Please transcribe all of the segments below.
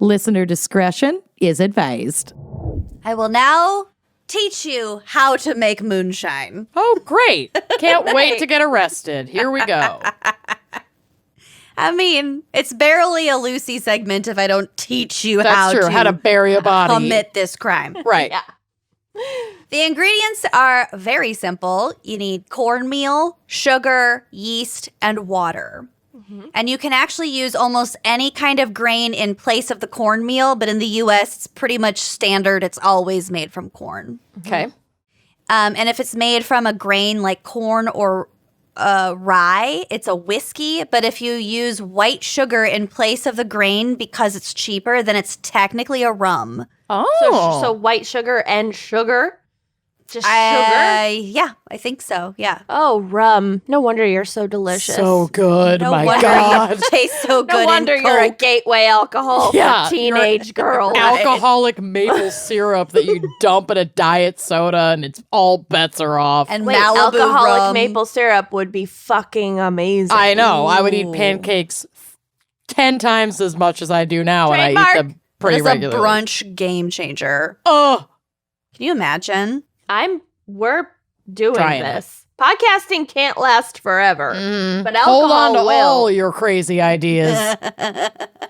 Listener discretion is advised. I will now teach you how to make moonshine. Oh, great. Can't wait to get arrested. Here we go. I mean, it's barely a Lucy segment if I don't teach you That's true. How to bury a body. commit this crime. Right. Yeah. The ingredients are very simple. You need cornmeal, sugar, yeast, and water. And you can actually use almost any kind of grain in place of the cornmeal, but in the U.S., it's pretty much standard. It's always made from corn. Okay. And if it's made from a grain like corn or rye, it's a whiskey. But if you use white sugar in place of the grain because it's cheaper, then it's technically a rum. Oh. So white sugar and sugar? Just sugar? Yeah, I think so. Yeah. Oh, rum. No wonder you're so delicious. So good. No My wonder God. you taste so good. No wonder in you're a Coke. gateway alcohol Yeah, for teenage girls. Alcoholic maple syrup that you dump in a diet soda and it's all bets are off. And Wait, Malibu alcoholic rum. maple syrup would be fucking amazing. I know. I would eat Ooh. pancakes 10 times as much as I do now, and I Trademark. eat them pretty It's a regularly. brunch game changer. Oh, Can you imagine? We're doing Trying this. Podcasting can't last forever, but hold on to alcohol will. all your crazy ideas.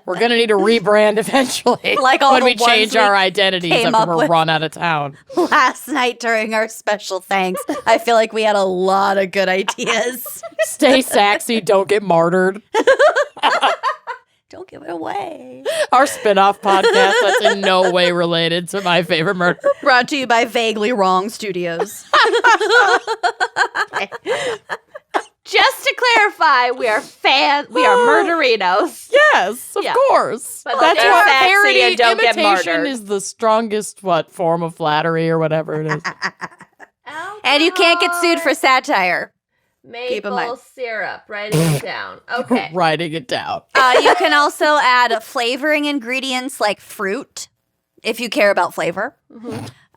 We're gonna need a rebrand eventually. Like all when the we ones change we our identities came after up we're with. run out of town. Last night during our special thanks, I feel like we had a lot of good ideas. Stay saxy, don't get martyred. Don't give it away. Our spin-off podcast that's in no way related to My Favorite Murder. Brought to you by Vaguely Wrong Studios. Just to clarify, we are murderinos. Yes, of Yeah. course. But That's stay why saxy parody and don't get imitation martyred. is the strongest form of flattery or whatever it is. And you can't get sued for satire. Keep in Maple mind. syrup. Writing it down. Okay. Writing it down. You can also add flavoring ingredients like fruit, if you care about flavor.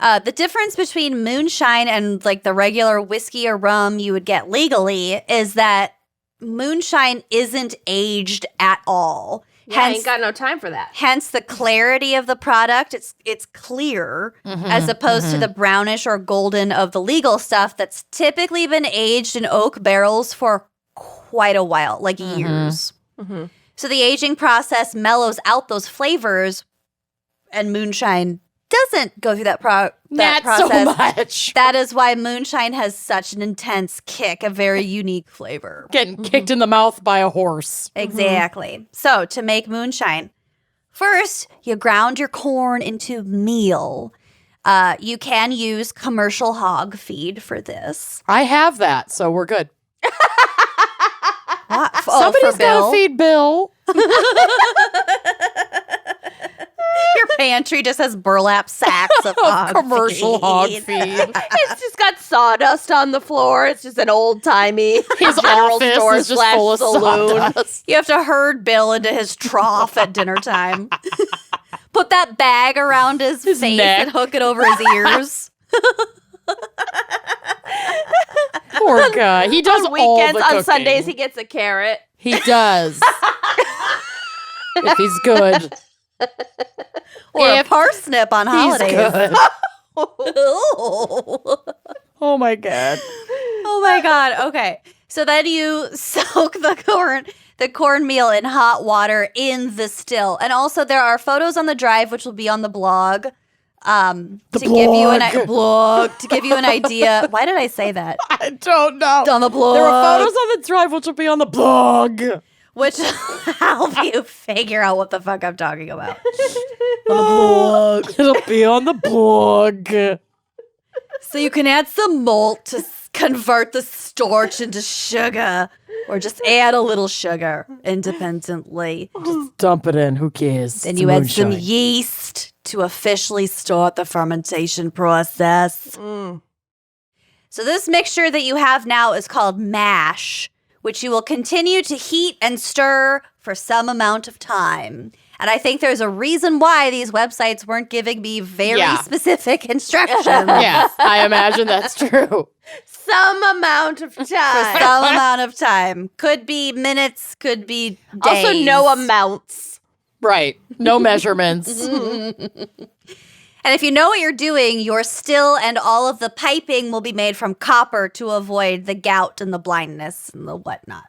The difference between moonshine and like the regular whiskey or rum you would get legally is that moonshine isn't aged at all. Yeah, I ain't got no time for that. Hence the clarity of the product. It's clear as opposed to the brownish or golden of the legal stuff that's typically been aged in oak barrels for quite a while, like years. So the aging process mellows out those flavors, and moonshine doesn't go through that process. So much. That is why moonshine has such an intense kick, a very unique flavor. Getting kicked in the mouth by a horse. Exactly. So to make moonshine, first you ground your corn into meal. You can use commercial hog feed for this. I have that, so we're good. Somebody's Gotta feed Bill. Your pantry just has burlap sacks of hog Commercial hog feed. It's just got sawdust on the floor. It's just an old-timey His general office store is just full of saloon. sawdust. You have to herd Bill into his trough at dinner time. Put that bag around his face neck. and hook it over his ears. Poor guy. He does On all weekends, the on cooking. Sundays, he gets a carrot. He does. If he's good. Or If a parsnip on He's holidays. good. Oh Oh my God. my God. Okay. So then you soak the cornmeal in hot water in the still. And also there are photos on the drive, which will be on the blog. To give you an idea. Why did I say that? I don't know. On the blog. There are photos on the drive, which will be on the blog. Which will help you figure out what the fuck I'm talking about. It'll be on the blog. So you can add some malt to convert the starch into sugar, or just add a little sugar independently. Just dump it in. Who cares? Then It's you add some moonshine. yeast to officially start the fermentation process. So this mixture that you have now is called mash, which you will continue to heat and stir for some amount of time. And I think there's a reason why these websites weren't giving me very specific instructions. Yeah, I imagine that's true. Some amount of time. Some amount of time. Could be minutes, could be days. Also, no amounts. Right. No measurements. And if you know what you're doing, your still and all of the piping will be made from copper to avoid the gout and the blindness and the whatnot.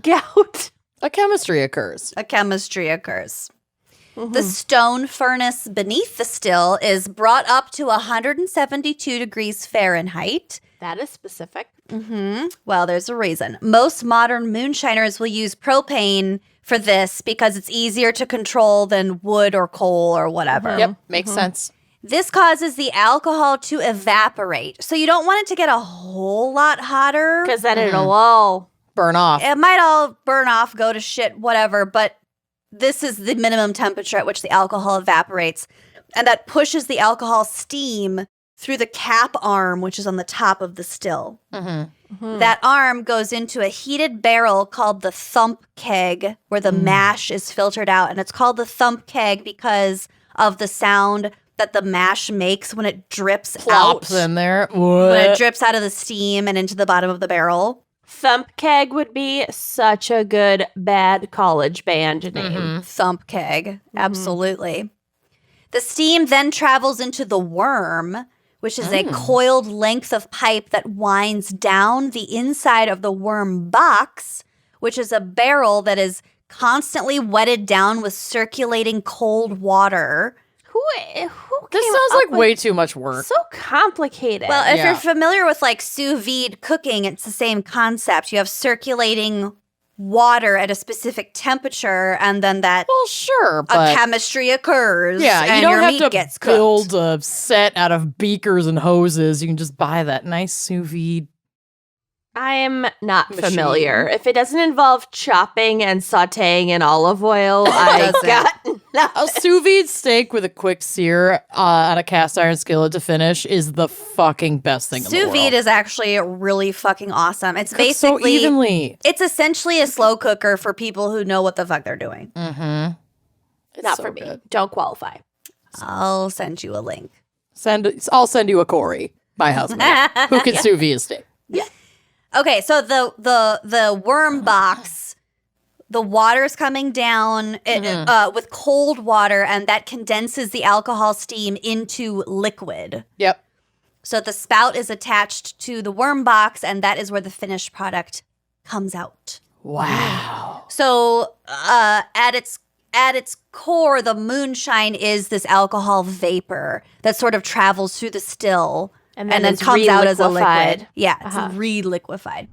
Gout. A chemistry occurs. A chemistry occurs. The stone furnace beneath the still is brought up to 172 degrees Fahrenheit. That is specific. Well, there's a reason. Most modern moonshiners will use propane for this because it's easier to control than wood or coal or whatever. Yep. Makes sense. This causes the alcohol to evaporate. So you don't want it to get a whole lot hotter. Because then it'll all. Burn off. It might all burn off, go to shit, whatever, but this is the minimum temperature at which the alcohol evaporates. And that pushes the alcohol steam through the cap arm, which is on the top of the still. That arm goes into a heated barrel called the thump keg, where the mash is filtered out. And it's called the thump keg because of the sound that the mash makes when it drips Plops out. in there. When it What? drips out of the steam and into the bottom of the barrel. Thump Keg would be such a good bad college band name. Thump keg. Absolutely. The steam then travels into the worm, which is a coiled length of pipe that winds down the inside of the worm box, which is a barrel that is constantly wetted down with circulating cold water. Who This came sounds up like with way too much work. so complicated. Well, if Yeah. you're familiar with like sous vide cooking, it's the same concept. You have circulating water at a specific temperature, and then that Well, sure, a but chemistry occurs. yeah, and you don't your have meat to gets cooked. build a set out of beakers and hoses. You can just buy that nice sous vide. I am not Machine. familiar. If it doesn't involve chopping and sauteing in olive oil, I doesn't. got A nothing. sous vide steak with a quick sear on a cast iron skillet to finish is the fucking best thing in the Sous world. vide is actually really fucking awesome. It's Cooks so basically evenly. it's essentially a slow cooker for people who know what the fuck they're doing. Mm-hmm. It's Not so for me. good. Don't qualify. I'll send you a link. I'll send you a Corey, my husband, who can sous vide a steak. Okay, so the worm box, the water's coming down with cold water, and that condenses the alcohol steam into liquid. Yep. So the spout is attached to the worm box, and that is where the finished product comes out. Wow. So at its core, the moonshine is this alcohol vapor that sort of travels through the still And and then then is comes out as a re-liquefied. liquid. Yeah, it's re-liquefied.